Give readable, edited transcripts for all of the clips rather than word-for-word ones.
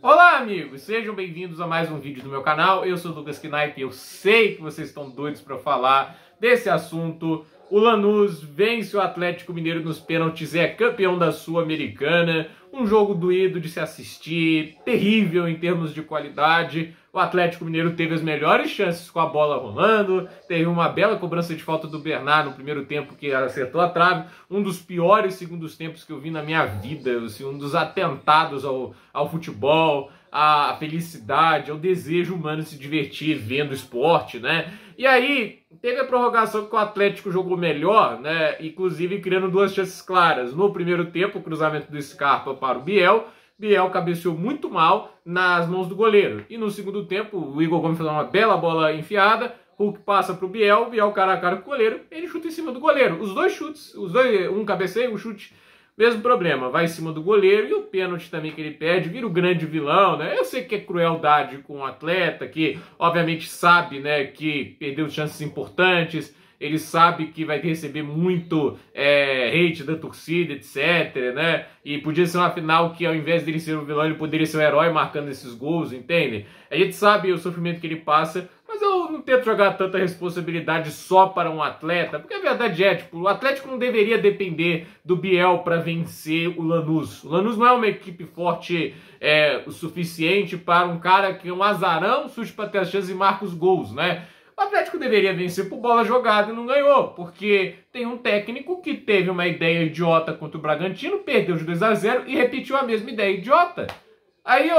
Olá, amigos! Sejam bem-vindos a mais um vídeo do meu canal. Eu sou o Lucas Knipe e eu sei que vocês estão doidos para falar desse assunto. O Lanús vence o Atlético Mineiro nos pênaltis, é campeão da Sul-Americana. Um jogo doído de se assistir, terrível em termos de qualidade. O Atlético Mineiro teve as melhores chances com a bola rolando, teve uma bela cobrança de falta do Bernard no primeiro tempo que acertou a trave, um dos piores segundos tempos que eu vi na minha vida, assim, um dos atentados ao futebol, à felicidade, ao desejo humano de se divertir vendo esporte, né? E aí, teve a prorrogação que o Atlético jogou melhor, né? Inclusive criando duas chances claras. No primeiro tempo, o cruzamento do Scarpa para o Biel cabeceou muito mal nas mãos do goleiro. E no segundo tempo, o Igor Gomes fez uma bela bola enfiada, Hulk passa para o Biel cara a cara com o goleiro, ele chuta em cima do goleiro. Os dois chutes, um cabeceio, um chute, mesmo problema, vai em cima do goleiro, e o pênalti também que ele perde, vira o grande vilão, né? Eu sei que é crueldade com o atleta, que obviamente sabe, né, que perdeu chances importantes, ele sabe que vai receber muito hate da torcida, etc, né? E podia ser uma final que ao invés dele ser o vilão, ele poderia ser o herói marcando esses gols, entende? A gente sabe o sofrimento que ele passa, mas eu não tento jogar tanta responsabilidade só para um atleta, porque a verdade é, tipo, o Atlético não deveria depender do Biel para vencer o Lanús. O Lanús não é uma equipe forte o suficiente para um cara que é um azarão, surge para ter as chances e marca os gols, né? O Atlético deveria vencer por bola jogada e não ganhou, porque tem um técnico que teve uma ideia idiota contra o Bragantino, perdeu de 2-0 e repetiu a mesma ideia idiota. Aí,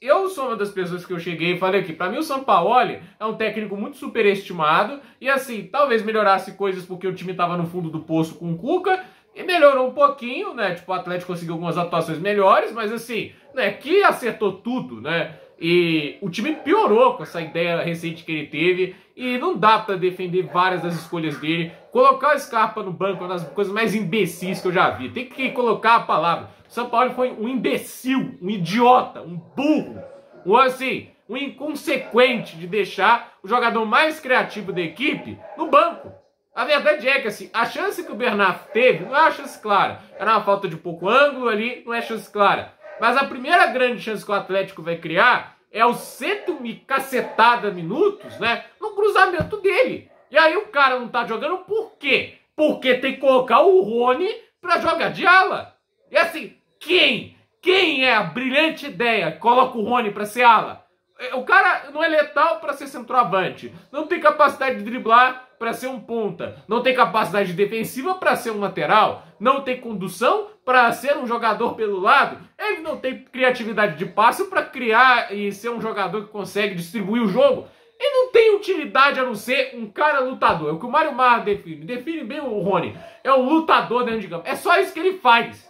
eu sou uma das pessoas que eu cheguei e falei aqui, pra mim o Sampaoli é um técnico muito superestimado e assim, talvez melhorasse coisas porque o time tava no fundo do poço com o Cuca e melhorou um pouquinho, né, tipo o Atlético conseguiu algumas atuações melhores, mas assim, né, que acertou tudo, né, e o time piorou com essa ideia recente que ele teve e não dá pra defender várias das escolhas dele. Colocar o Scarpa no banco é uma das coisas mais imbecis que eu já vi, tem que colocar a palavra. O São Paulo foi um imbecil, um idiota, um burro, um inconsequente de deixar o jogador mais criativo da equipe no banco. A verdade é que assim, a chance que o Bernard teve não é uma chance clara. Era uma falta de pouco ângulo ali, não é chance clara. Mas a primeira grande chance que o Atlético vai criar é aos 100 e cacetada minutos, né, no cruzamento dele. E aí o cara não tá jogando por quê? Porque tem que colocar o Rony pra jogar de ala. E assim, quem é a brilhante ideia que coloca o Rony pra ser ala? O cara não é letal pra ser centroavante, não tem capacidade de driblar pra ser um ponta, não tem capacidade defensiva pra ser um lateral, não tem condução pra ser um jogador pelo lado, ele não tem criatividade de passe pra criar e ser um jogador que consegue distribuir o jogo. Ele não tem utilidade a não ser um cara lutador. É o que o Mário Marra define bem o Rony, é um lutador dentro de campo, é só isso que ele faz.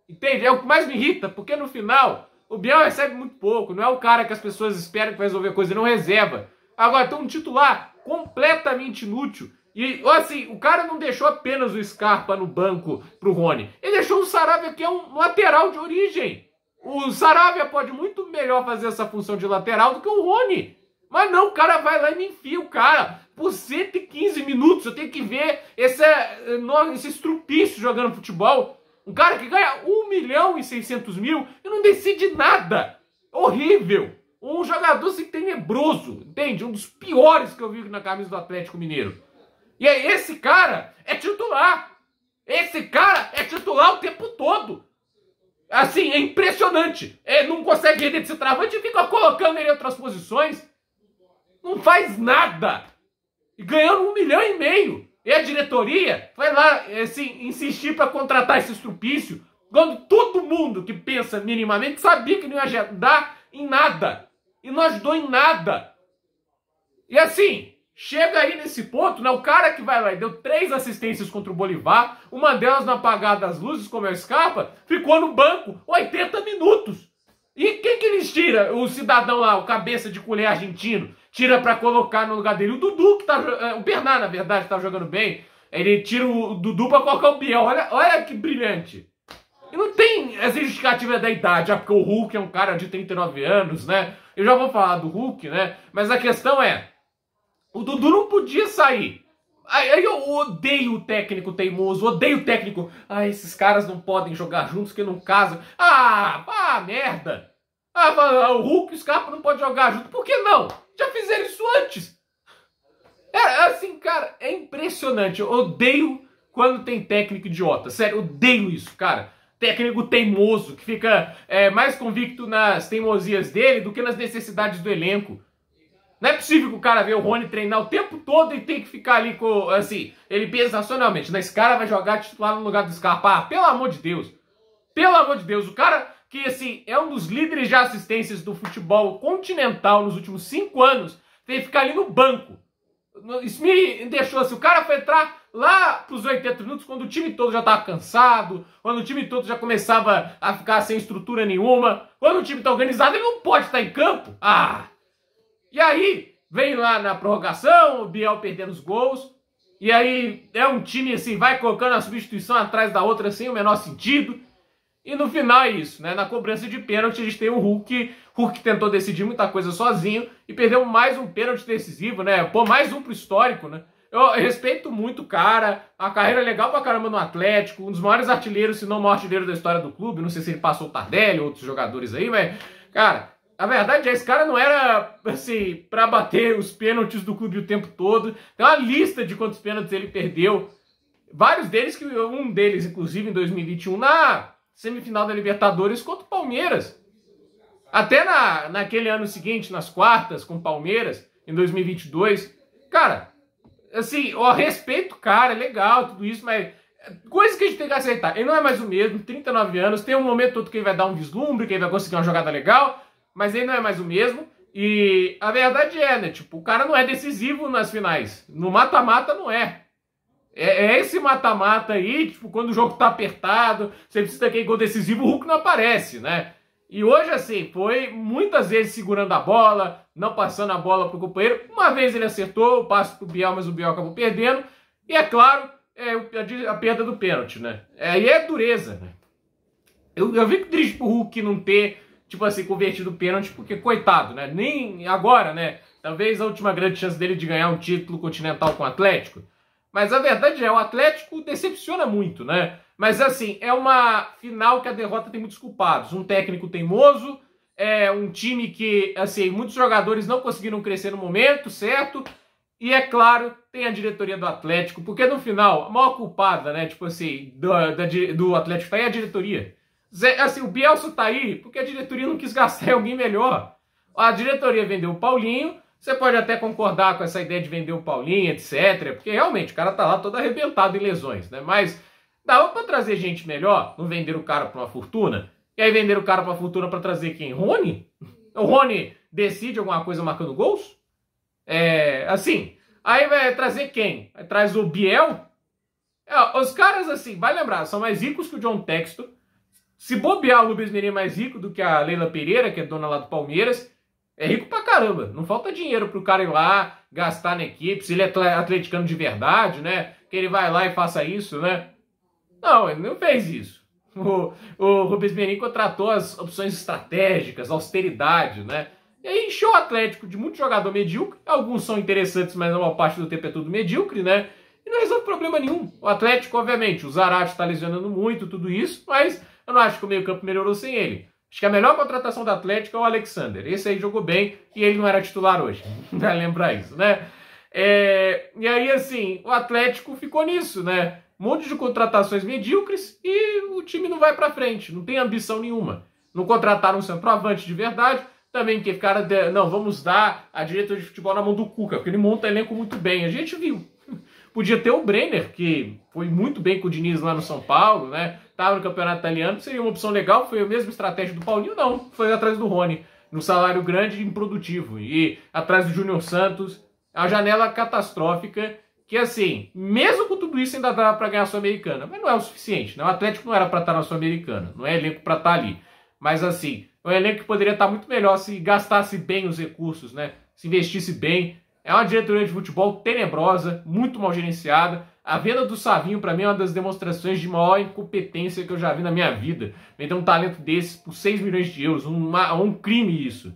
Entende? É o que mais me irrita, porque no final o Biel recebe muito pouco, não é o cara que as pessoas esperam que vai resolver coisa, ele não reserva. Agora tem um titular completamente inútil. E assim, o cara não deixou apenas o Scarpa no banco pro Rony, ele deixou o Saravia, que é um lateral de origem. O Saravia pode muito melhor fazer essa função de lateral do que o Rony. Mas não, o cara vai lá e me enfia o cara por 115 minutos. Eu tenho que ver esse estrupício jogando futebol. Um cara que ganha 1.600.000 e não decide nada. Horrível. Um jogador assim, tenebroso, entende? Um dos piores que eu vi na camisa do Atlético Mineiro. E aí, esse cara é titular. Esse cara é titular o tempo todo. Assim, é impressionante. Não consegue render de centroavante e fica colocando ele em outras posições. Não faz nada. E ganhando 1,5 milhão. E a diretoria vai lá, assim, insistir para contratar esse estrupício, quando todo mundo que pensa minimamente sabia que não ia ajudar em nada. E não ajudou em nada. E assim, chega aí nesse ponto, né, o cara que vai lá e deu 3 assistências contra o Bolívar, uma delas no apagar das luzes, como é o Scarpa, ficou no banco 80 minutos. E quem que eles tiram? O cidadão lá, o cabeça de colher argentino, tira pra colocar no lugar dele o Dudu, que tá... O Bernard, na verdade, tá jogando bem. Ele tira o Dudu pra colocar o Biel. Olha que brilhante. E não tem essa justificativa da idade, porque o Hulk é um cara de 39 anos, né? Eu já vou falar do Hulk, né? Mas a questão é, o Dudu não podia sair. Aí eu odeio o técnico teimoso, odeio o técnico. Esses caras não podem jogar juntos que não casam. Merda. Ah, fala, o Hulk e o Scarpa não podem jogar junto. Por que não? Já fizeram isso antes. É assim, cara, é impressionante. Eu odeio quando tem técnico idiota. Sério, eu odeio isso, cara. Técnico teimoso, que fica mais convicto nas teimosias dele do que nas necessidades do elenco. Não é possível que o cara vê o Rony treinar o tempo todo e tem que ficar ali com, assim, ele pensa racionalmente, esse cara vai jogar titular no lugar do Scarpa. Ah, pelo amor de Deus. Pelo amor de Deus, o cara que, assim, é um dos líderes de assistências do futebol continental nos últimos 5 anos, tem que ficar ali no banco. Isso me deixou assim, o cara foi entrar lá pros 80 minutos quando o time todo já tava cansado, quando o time todo já começava a ficar sem estrutura nenhuma, quando o time tá organizado, ele não pode estar em campo. Ah! E aí, vem lá na prorrogação, o Biel perdendo os gols, e aí é um time assim, vai colocando a substituição atrás da outra sem o menor sentido. E no final é isso, né? Na cobrança de pênalti a gente tem o Hulk. Hulk tentou decidir muita coisa sozinho e perdeu mais um pênalti decisivo, né? Pô, mais um pro histórico, né? Eu respeito muito o cara, a carreira é legal pra caramba no Atlético, um dos maiores artilheiros, se não o maior artilheiro da história do clube. Não sei se ele passou o Tardelli, outros jogadores aí, mas, cara, a verdade é, esse cara não era, assim, pra bater os pênaltis do clube o tempo todo. Tem uma lista de quantos pênaltis ele perdeu. Vários deles, um deles, inclusive, em 2021, na semifinal da Libertadores contra o Palmeiras. Até naquele ano seguinte, nas quartas, com o Palmeiras, em 2022. Cara, assim, eu respeito o cara, é legal, tudo isso, mas coisa que a gente tem que aceitar. Ele não é mais o mesmo, 39 anos, tem um momento todo que ele vai dar um vislumbre, que ele vai conseguir uma jogada legal, mas ele não é mais o mesmo. E a verdade é, né, tipo, o cara não é decisivo nas finais. No mata-mata não é. É esse mata-mata aí, tipo, quando o jogo tá apertado, você precisa daquele gol decisivo, o Hulk não aparece, né? E hoje, assim, foi muitas vezes segurando a bola, não passando a bola pro companheiro. Uma vez ele acertou o passe pro Biel, mas o Biel acabou perdendo. E é claro, a perda do pênalti, né? Aí é dureza, né? Eu fico triste pro Hulk não ter, tipo assim, convertido o pênalti, porque coitado, né? Nem agora, né? Talvez a última grande chance dele de ganhar um título continental com o Atlético. Mas a verdade é, o Atlético decepciona muito, né? Mas assim, é uma final que a derrota tem muitos culpados. Um técnico teimoso, um time que, assim, muitos jogadores não conseguiram crescer no momento, certo? E é claro, tem a diretoria do Atlético, porque no final, a maior culpada, né, tipo assim, do Atlético tá aí a diretoria. Assim, o Bielsa tá aí porque a diretoria não quis gastar em alguém melhor. A diretoria vendeu o Paulinho. Você pode até concordar com essa ideia de vender o Paulinho, etc. Porque realmente o cara tá lá todo arrebentado em lesões, né? Mas dava pra trazer gente melhor, não vender o cara pra uma fortuna. E aí vender o cara pra uma fortuna pra trazer quem? Rony? O Rony decide alguma coisa marcando gols? Assim. Aí vai trazer quem? Aí traz o Biel? Os caras, assim, vai lembrar, são mais ricos que o John Textor. Se bobear, o Rubens Meira é mais rico do que a Leila Pereira, que é dona lá do Palmeiras. É rico pra caramba. Não falta dinheiro pro cara ir lá, gastar na equipe. Se ele é atleticano de verdade, né? Que ele vai lá e faça isso, né? Não, ele não fez isso. O Rubens Meira contratou as opções estratégicas, austeridade, né? E aí encheu o Atlético de muito jogador medíocre. Alguns são interessantes, mas a maior parte do tempo é tudo medíocre, né? E não resolve problema nenhum. O Atlético, obviamente, o Zarate tá lesionando muito, tudo isso, mas eu não acho que o meio-campo melhorou sem ele. Acho que a melhor contratação do Atlético é o Alexander. Esse aí jogou bem e ele não era titular hoje. Vai lembrar isso, né? E aí, assim, o Atlético ficou nisso, né? Um monte de contratações medíocres e o time não vai pra frente. Não tem ambição nenhuma. Não contrataram um centroavante de verdade. Também que ficaram... Não, vamos dar a diretoria de futebol na mão do Cuca, porque ele monta elenco muito bem. A gente viu. Podia ter o Brenner, que foi muito bem com o Diniz lá no São Paulo, né? Tava no campeonato italiano, seria uma opção legal. Foi a mesma estratégia do Paulinho? Não, foi atrás do Rony, no salário grande e improdutivo. E atrás do Júnior Santos, a janela catastrófica, que assim, mesmo com tudo isso ainda dá para ganhar a Sul-Americana, mas não é o suficiente, né? O Atlético não era para estar na Sul-Americana, não é elenco para estar ali. Mas assim, é um elenco que poderia estar muito melhor se gastasse bem os recursos, né? Se investisse bem. É uma diretoria de futebol tenebrosa, muito mal gerenciada. A venda do Savinho, para mim, é uma das demonstrações de maior incompetência que eu já vi na minha vida. Vender um talento desses por 6 milhões de euros, um crime isso.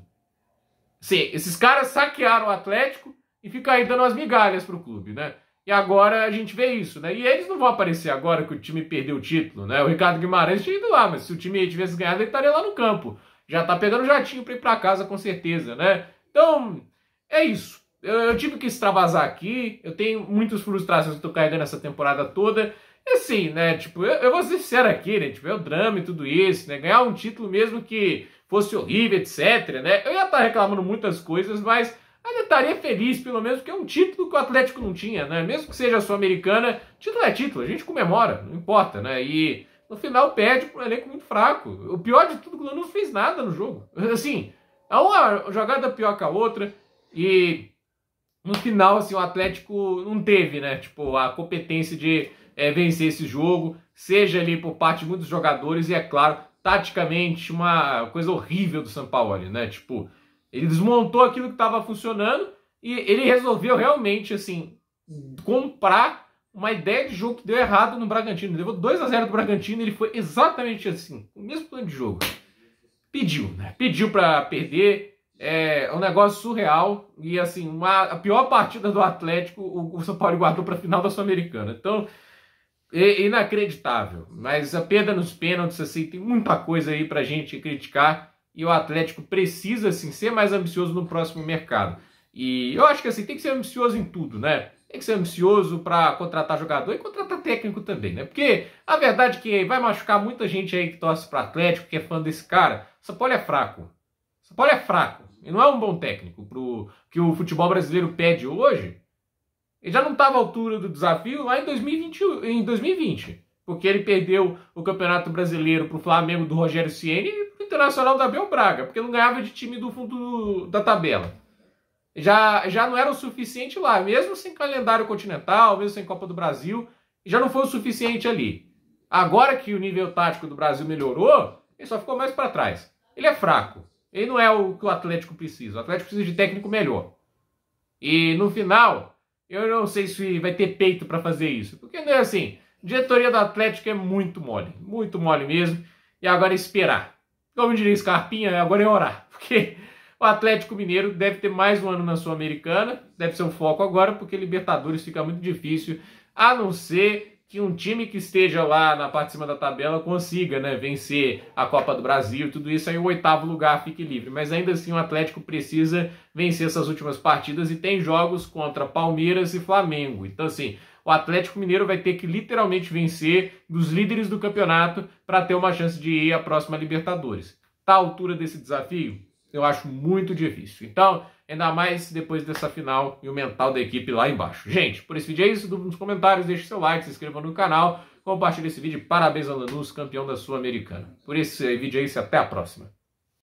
Sim, esses caras saquearam o Atlético e ficam aí dando umas migalhas pro clube, né? E agora a gente vê isso, né? E eles não vão aparecer agora que o time perdeu o título, né? O Ricardo Guimarães tinha ido lá, mas se o time tivesse ganhado, ele estaria lá no campo. já tá pegando jatinho para ir para casa com certeza, né? Então, é isso. Eu tive que extravasar aqui, eu tenho muitas frustrações que tô carregando essa temporada toda. E assim, né, tipo, eu vou ser sincero aqui, né, tipo, é o drama e tudo isso, né, ganhar um título mesmo que fosse horrível, etc, né, eu ia estar reclamando muitas coisas, mas ainda estaria feliz, pelo menos, porque é um título que o Atlético não tinha, né, mesmo que seja a Sul-Americana, título é título, a gente comemora, não importa, né, e no final perde para um elenco muito fraco. O pior de tudo, o Lanús não fez nada no jogo, assim, é uma jogada pior que a outra, e no final, assim, o Atlético não teve, né, tipo, a competência de vencer esse jogo, seja ali por parte de muitos jogadores e, é claro, taticamente, uma coisa horrível do Sampaoli, né? Tipo, ele desmontou aquilo que estava funcionando e ele resolveu realmente, assim, comprar uma ideia de jogo que deu errado no Bragantino. Ele levou 2-0 do Bragantino e ele foi exatamente assim, o mesmo plano de jogo. Pediu, né? Pediu para perder. É um negócio surreal e, assim, a pior partida do Atlético o São Paulo guardou para a final da Sul-Americana. Então, inacreditável, mas a perda nos pênaltis, assim, tem muita coisa aí pra gente criticar e o Atlético precisa, assim, ser mais ambicioso no próximo mercado. E eu acho que, assim, tem que ser ambicioso em tudo, né? Tem que ser ambicioso para contratar jogador e contratar técnico também, né? Porque a verdade é que vai machucar muita gente aí que torce pro Atlético, que é fã desse cara. São Paulo é fraco. São Paulo é fraco. E não é um bom técnico pro que o futebol brasileiro pede hoje. Ele já não estava à altura do desafio lá em 2020, porque ele perdeu o Campeonato Brasileiro para o Flamengo do Rogério Ceni e para o Internacional da Abel Braga, porque não ganhava de time do fundo da tabela. Já não era o suficiente lá, mesmo sem calendário continental, mesmo sem Copa do Brasil, já não foi o suficiente ali. Agora que o nível tático do Brasil melhorou, ele só ficou mais para trás. Ele é fraco. Ele não é o que o Atlético precisa. O Atlético precisa de técnico melhor. E no final, eu não sei se vai ter peito para fazer isso. Porque não é assim. A diretoria do Atlético é muito mole mesmo. E agora é esperar. Como diria Scarpinha, agora é orar. Porque o Atlético Mineiro deve ter mais um ano na Sul-Americana. Deve ser o foco agora, porque Libertadores fica muito difícil. A não ser que um time que esteja lá na parte de cima da tabela consiga, né, vencer a Copa do Brasil, tudo isso, aí o 8º lugar fique livre. Mas ainda assim o Atlético precisa vencer essas últimas partidas e tem jogos contra Palmeiras e Flamengo. Então, assim, o Atlético Mineiro vai ter que literalmente vencer dos líderes do campeonato para ter uma chance de ir à próxima Libertadores. Tá à altura desse desafio? Eu acho muito difícil. Então, ainda mais depois dessa final e o mental da equipe lá embaixo. Gente, por esse vídeo é isso. Nos comentários, deixe seu like, se inscreva no canal, compartilhe esse vídeo. Parabéns ao Lanús, campeão da Sul-Americana. Por esse vídeo é isso, até a próxima.